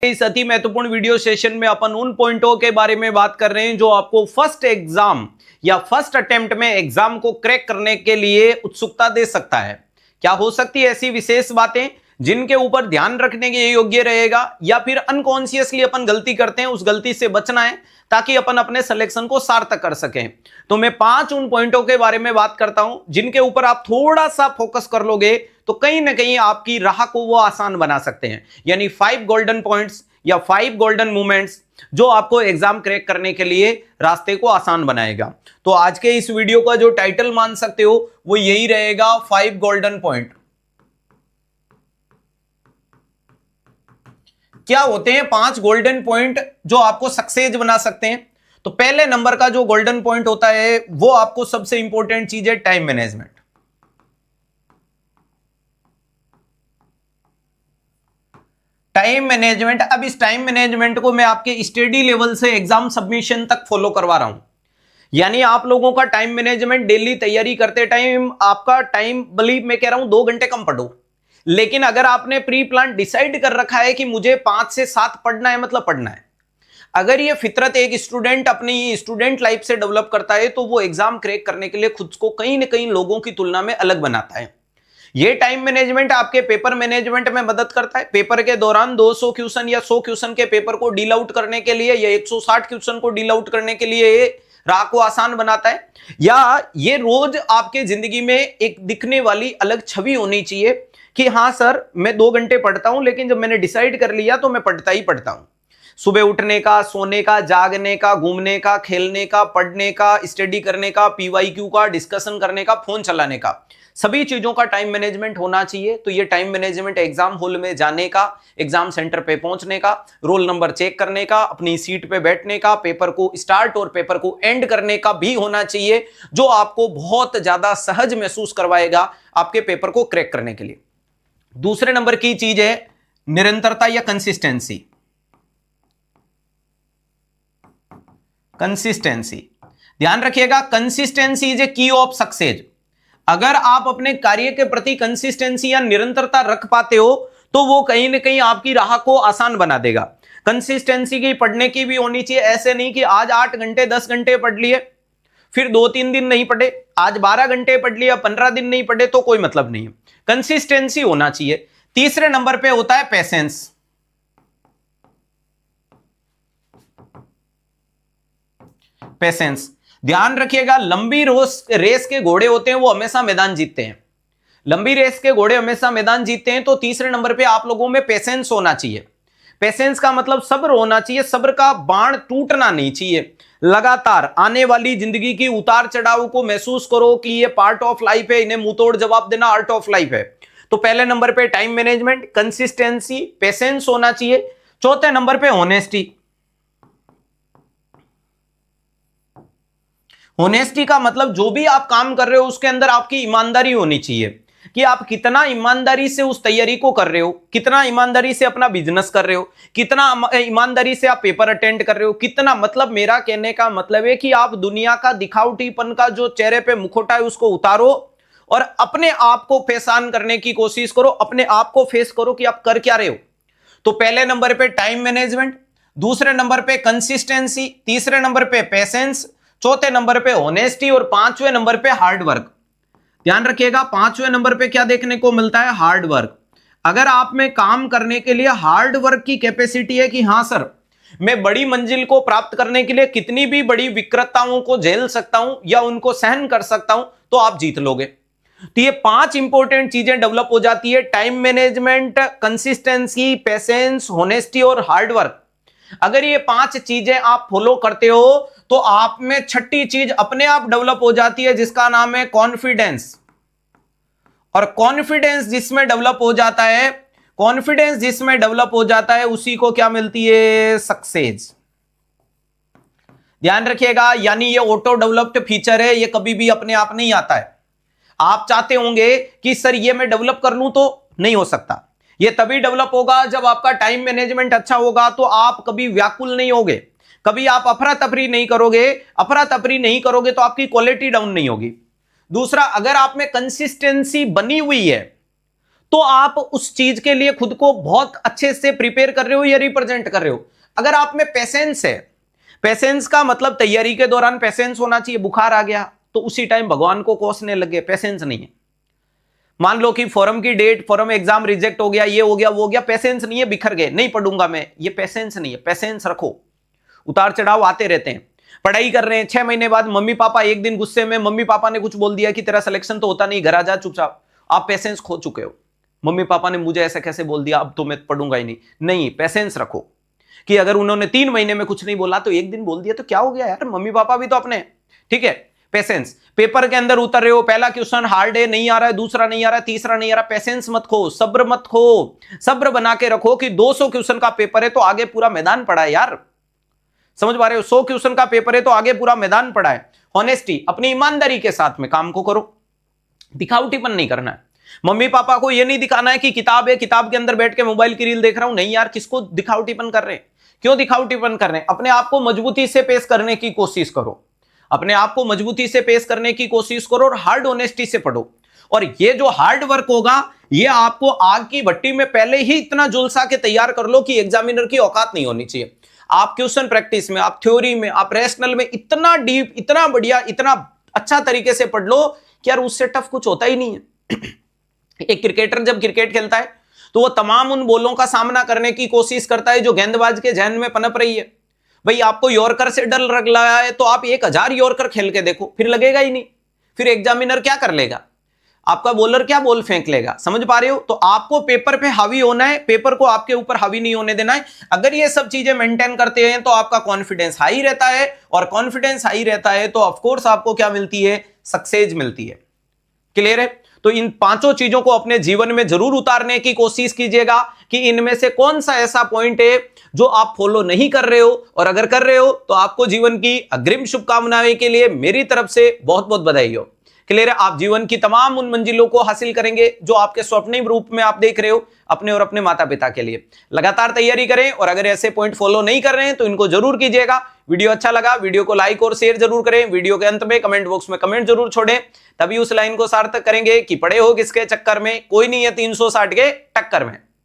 इस अति महत्वपूर्ण वीडियो सेशन में अपन उन पॉइंटों के बारे में बात कर रहे हैं जो आपको फर्स्ट एग्जाम या फर्स्ट अटेम्प्ट में एग्जाम को क्रैक करने के लिए उत्सुकता दे सकता है। क्या हो सकती है ऐसी विशेष बातें जिनके ऊपर ध्यान रखने के योग्य रहेगा, या फिर अनकॉन्शियसली अपन गलती करते हैं, उस गलती से बचना है ताकि अपन अपने सिलेक्शन को सार्थक कर सकें। तो मैं 5 उन पॉइंटों के बारे में बात करता हूं जिनके ऊपर आप थोड़ा सा फोकस कर लोगे तो कहीं ना कहीं आपकी राह को वो आसान बना सकते हैं। यानी 5 गोल्डन पॉइंट्स या 5 गोल्डन मूवमेंट्स जो आपको एग्जाम क्रैक करने के लिए रास्ते को आसान बनाएगा। तो आज के इस वीडियो का जो टाइटल मान सकते हो वो यही रहेगा, 5 गोल्डन पॉइंट। क्या होते हैं 5 गोल्डन पॉइंट जो आपको सक्सेस बना सकते हैं? तो पहले नंबर का जो गोल्डन पॉइंट होता है वो आपको सबसे इंपॉर्टेंट चीज है टाइम मैनेजमेंट। Time management. अब इस टाइम मैनेजमेंट को मैं आपके स्टडी लेवल से एग्जाम सबमिशन तक फॉलो करवा रहा हूं। यानी आप लोगों का टाइम मैनेजमेंट डेली तैयारी करते टाइम आपका टाइम, बिलीव मैं कह रहा हूं 2 घंटे कम पढ़ो, लेकिन अगर आपने प्री प्लान डिसाइड कर रखा है कि मुझे 5 से 7 पढ़ना है, मतलब पढ़ना है। अगर ये फितरत एक स्टूडेंट अपनी स्टूडेंट लाइफ से डेवलप करता है तो वो एग्जाम क्रैक करने के लिए खुद को कहीं ना कहीं लोगों की तुलना में अलग बनाता है। ये टाइम मैनेजमेंट आपके पेपर मैनेजमेंट में मदद करता है। पेपर के दौरान 200 क्वेश्चन या 100 क्वेश्चन के पेपर को डील आउट करने के लिए या 160 क्वेश्चन को डील आउट करने के लिए राह को आसान बनाता है। या ये रोज आपके जिंदगी में एक दिखने वाली अलग छवि होनी चाहिए कि हाँ सर मैं 2 घंटे पढ़ता हूं, लेकिन जब मैंने डिसाइड कर लिया तो मैं पढ़ता ही पढ़ता हूं। सुबह उठने का, सोने का, जागने का, घूमने का, खेलने का, पढ़ने का, स्टडी करने का, पीवाईक्यू का, डिस्कशन करने का, फोन चलाने का, सभी चीजों का टाइम मैनेजमेंट होना चाहिए। तो ये टाइम मैनेजमेंट एग्जाम हॉल में जाने का, एग्जाम सेंटर पे पहुंचने का, रोल नंबर चेक करने का, अपनी सीट पे बैठने का, पेपर को स्टार्ट और पेपर को एंड करने का भी होना चाहिए, जो आपको बहुत ज्यादा सहज महसूस करवाएगा आपके पेपर को क्रैक करने के लिए। दूसरे नंबर की चीज है निरंतरता या कंसिस्टेंसी। कंसिस्टेंसी, ध्यान रखिएगा, कंसिस्टेंसी इज ए की ऑफ सक्सेस। अगर आप अपने कार्य के प्रति कंसिस्टेंसी या निरंतरता रख पाते हो तो वो कहीं ना कहीं आपकी राह को आसान बना देगा। कंसिस्टेंसी की पढ़ने की भी होनी चाहिए। ऐसे नहीं कि आज 8 घंटे 10 घंटे पढ़ लिए फिर 2-3 दिन नहीं पढ़े, आज 12 घंटे पढ़ लिया 15 दिन नहीं पढ़े, तो कोई मतलब नहीं है। कंसिस्टेंसी होना चाहिए। तीसरे नंबर पे होता है पेशेंस। पेशेंस, ध्यान रखिएगा, लंबी रेस के घोड़े होते हैं वो हमेशा मैदान जीतते हैं। लंबी रेस के घोड़े हमेशा मैदान जीतते हैं। तो तीसरे नंबर पे आप लोगों में पेशेंस होना चाहिए। पेशेंस का मतलब सब्र होना चाहिए। सब्र का बाण टूटना नहीं चाहिए। लगातार आने वाली जिंदगी की उतार चढ़ाव को महसूस करो कि ये पार्ट ऑफ लाइफ है, इन्हें मुंह तोड़ जवाब देना आर्ट ऑफ लाइफ है। तो पहले नंबर पे टाइम मैनेजमेंट, कंसिस्टेंसी, पेशेंस होना चाहिए। चौथे नंबर पे ऑनेस्टी। ऑनेस्टी का मतलब जो भी आप काम कर रहे हो उसके अंदर आपकी ईमानदारी होनी चाहिए कि आप कितना ईमानदारी से उस तैयारी को कर रहे हो, कितना ईमानदारी से अपना बिजनेस कर रहे हो, कितना ईमानदारी से आप पेपर अटेंड कर रहे हो, कितना, मतलब मेरा कहने का मतलब है कि आप दुनिया का दिखावटीपन का जो चेहरे पे मुखौटा है उसको उतारो और अपने आप को फेसान करने की कोशिश करो। अपने आप को फेस करो कि आप कर क्या रहे हो। तो पहले नंबर पे टाइम मैनेजमेंट, दूसरे नंबर पे कंसिस्टेंसी, तीसरे नंबर पे पेशेंस, चौथे नंबर पे ऑनेस्टी और 5वें नंबर पे हार्ड वर्क। ध्यान रखिएगा, 5वें नंबर पे क्या देखने को मिलता है? Hard work. अगर आप में काम करने के लिए हार्ड वर्क की कैपेसिटी है कि हां सर मैं बड़ी मंजिल को प्राप्त करने के लिए कितनी भी बड़ी विकृतताओं को झेल सकता हूं या उनको सहन कर सकता हूं, तो आप जीत लोगे। तो ये 5 इंपॉर्टेंट चीजें डेवलप हो जाती है, time management, consistency, patience, honesty और हार्ड वर्क। अगर ये 5 चीजें आप फॉलो करते हो तो आप में छठी चीज अपने आप डेवलप हो जाती है जिसका नाम है कॉन्फिडेंस। और कॉन्फिडेंस जिसमें डेवलप हो जाता है, कॉन्फिडेंस जिसमें डेवलप हो जाता है उसी को क्या मिलती है? सक्सेस। ध्यान रखिएगा, यानी ये ऑटो डेवलप्ड फीचर है, ये कभी भी अपने आप नहीं आता है। आप चाहते होंगे कि सर ये मैं डेवलप कर लूं, तो नहीं हो सकता। ये तभी डेवलप होगा जब आपका टाइम मैनेजमेंट अच्छा होगा। तो आप कभी व्याकुल नहीं होगे, कभी आप अफरा तफरी नहीं करोगे। अफरा तफरी नहीं करोगे तो आपकी क्वालिटी डाउन नहीं होगी। दूसरा, अगर आप में कंसिस्टेंसी बनी हुई है तो आप उस चीज के लिए खुद को बहुत अच्छे से प्रिपेयर कर रहे हो या रिप्रेजेंट कर रहे हो। अगर आप में पेशेंस है, पेशेंस का मतलब तैयारी के दौरान पेशेंस होना चाहिए, बुखार आ गया तो उसी टाइम भगवान को कोसने लगे, पेशेंस नहीं है। मान लो कि फॉरम की डेट, फॉरम एग्जाम रिजेक्ट हो गया, ये हो गया वो हो गया, पेशेंस नहीं है, बिखर गए, नहीं पढ़ूंगा मैं, ये पेशेंस नहीं है। पेशेंस रखो, उतार चढ़ाव आते रहते हैं। पढ़ाई कर रहे हैं, 6 महीने बाद मम्मी पापा एक दिन गुस्से में, मम्मी पापा ने कुछ बोल दिया कि तेरा सिलेक्शन तो होता नहीं, घर आ जा चुपचाप, आप पेशेंस खो चुके हो। मम्मी पापा ने मुझे ऐसे कैसे बोल दिया, अब तो मैं पढ़ूंगा ही नहीं। नहीं, पेशेंस रखो कि अगर उन्होंने 3 महीने में कुछ नहीं बोला तो एक दिन बोल दिया तो क्या हो गया यार, मम्मी पापा भी तो अपने, ठीक है। पेशेंस, पेपर के अंदर उतर रहे हो, पहला क्वेश्चन हार्ड है, नहीं आ रहा है, दूसरा नहीं आ रहा है, तीसरा नहीं आ रहा, पेशेंस मत खो, सब्र मत खो, सब्र बना के रखो कि 200 क्वेश्चन का पेपर है तो आगे पूरा मैदान पड़ा है यार, समझ पा रहे हो। 100 क्वेश्चन का पेपर है तो आगे पूरा मैदान पड़ा है। ऑनेस्टी, अपनी ईमानदारी के साथ में काम को करो, दिखावटीपन नहीं करना है। मम्मी पापा को यह नहीं दिखाना है कि किताब है, किताब के अंदर बैठ के मोबाइल की रील देख रहा हूं, नहीं यार, किसको दिखावटीपन कर रहे हैं, क्यों दिखावटीपन कर रहे हैं। अपने आप को मजबूती से पेश करने की कोशिश करो, अपने आप को मजबूती से पेश करने की कोशिश करो और हार्ड ऑनेस्टी से पढ़ो। और ये जो हार्ड वर्क होगा ये आपको आग की भट्टी में पहले ही इतना झुलसा के तैयार कर लो कि एग्जामिनर की औकात नहीं होनी चाहिए। आप क्वेश्चन प्रैक्टिस में, आप थ्योरी में, आप रैशनल में इतना डीप, इतना बढ़िया, इतना अच्छा तरीके से पढ़ लो कि यार उससे टफ कुछ होता ही नहीं है। एक क्रिकेटर जब क्रिकेट खेलता है तो वो तमाम उन बॉलों का सामना करने की कोशिश करता है जो गेंदबाज के जहन में पनप रही है। भाई आपको यॉर्कर से डर लग रहा है तो आप 1000 यॉर्कर खेल के देखो, फिर लगेगा ही नहीं। फिर एग्जामिनर क्या कर लेगा, आपका बॉलर क्या बॉल फेंक लेगा, समझ पा रहे हो। तो आपको पेपर पे हावी होना है, पेपर को आपके ऊपर हावी नहीं होने देना है। अगर ये सब चीजें मेंटेन करते हैं तो आपका कॉन्फिडेंस हाई रहता है, और कॉन्फिडेंस हाई रहता है तो ऑफकोर्स आपको क्या मिलती है, सक्सेस मिलती है। क्लियर है। तो इन 5 चीजों को अपने जीवन में जरूर उतारने की कोशिश कीजिएगा कि इनमें से कौन सा ऐसा पॉइंट है जो आप फॉलो नहीं कर रहे हो, और अगर कर रहे हो तो आपको जीवन की अग्रिम शुभकामनाएं के लिए मेरी तरफ से बहुत बहुत बधाई हो। क्लियर है। आप जीवन की तमाम उन मंजिलों को हासिल करेंगे जो आपके स्वप्निम रूप में आप देख रहे हो अपने और अपने माता पिता के लिए। लगातार तैयारी करें, और अगर ऐसे पॉइंट फॉलो नहीं कर रहे हैं तो इनको जरूर कीजिएगा। वीडियो अच्छा लगा, वीडियो को लाइक और शेयर जरूर करें। वीडियो के अंत में कमेंट बॉक्स में कमेंट जरूर छोड़ें, तभी उस लाइन को सार्थक करेंगे कि पड़े हो किसके चक्कर में, कोई नहीं है 360 के टक्कर में।